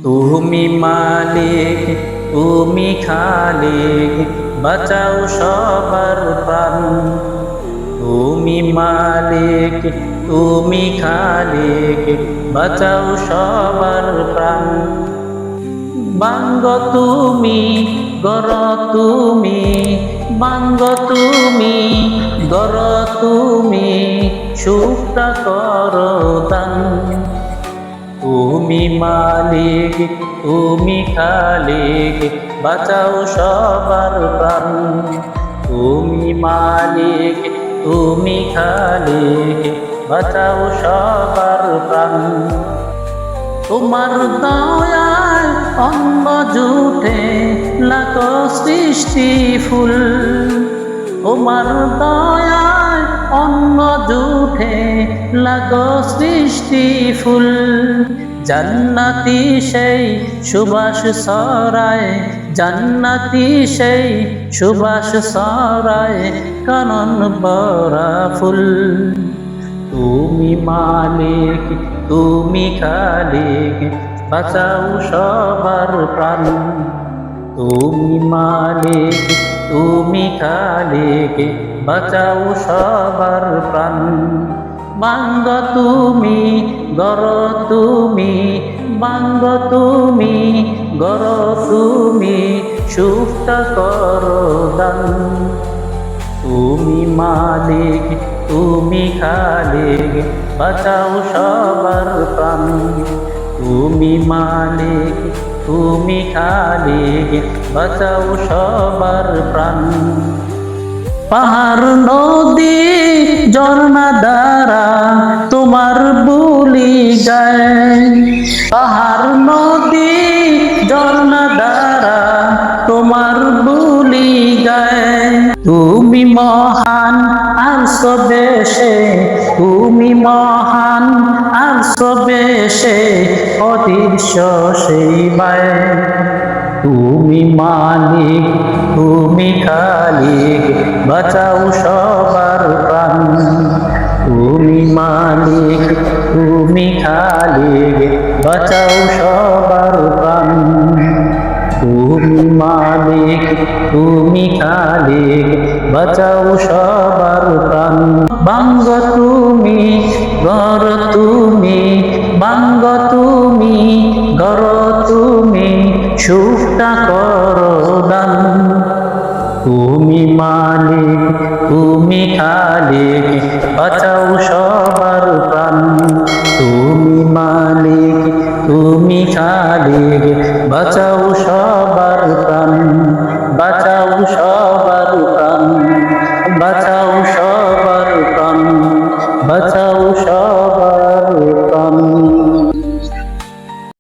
তুমি মালিক, তুমি খালিক, বাঁচাও সবার প্রাণ। তুমি মালিক, তুমি খালিক, বাঁচাও সবার প্রাণ। বাঙ্গ তুমি, গর তুমি, বাঙ্গ তুমি, গর তুমি, সুখটা করো দান। তুমি মালিক, তুমি খালিক, বাঁচাও সবার প্রাণ। তুমি মালিক, তুমি খালিক, বাঁচাও সবার প্রাণ। তোমার দয়ায় অঙ্গ জুটে লাখো সৃষ্টি ফুল। তোমার দয়ায় অঙ্গ জুটে লাখো সৃষ্টি ফুল। জান্নাতি সেই সুবাস ছড়ায়, জান্নাতি সেই সুবাস ছড়ায়, কানন ভরা ফুল। তুমি মালিক, তুমি খালিক, বাঁচাও সবার প্রাণ। তুমি মালিক, তুমি খালিক, বাঁচাও সবার প্রাণ। বাঙ্গ তুমি, গর তুমি, বাঙ্গ তুমি, গর তুমি, সুখটা করো দান। তুমি মালিক, তুমি খালিক, বাঁচাও সবার প্রাণ। তুমি মালিক, তুমি খালিক, বাঁচাও সবার প্রাণ। পাহাড় নদী ঝর্ণা দ্বারা তোমার বুলি গায়। পাহাড় নদী ঝর্ণা দ্বারা তোমার বুলি গায়। তুমি মহান আরশ বেশে, তুমি মহান আরশ বেশে, অদৃশ্য সেই বায়। তুমি মালিক, তুমি খালিক, বাঁচাও সবার প্রাণ। তুমি মালিক, তুমি খালিক, বাঁচাও সবার প্রাণ। তুমি মালিক, তুমি খালিক, বাঁচাও সবার প্রাণ। বাঙ্গ তুমি, গর তুমি, বাঙ্গ তুমি, গর তুমি, সুখটা করো দান। তুমি মালিক, তুমি খালিক, বাঁচাও সবার প্রাণ। তুমি মালিক, তুমি খালিক, বাঁচাও সবার প্রাণ। বাঁচাও সবার প্রাণ, বাঁচাও সবার প্রাণ, বাঁচাও সবার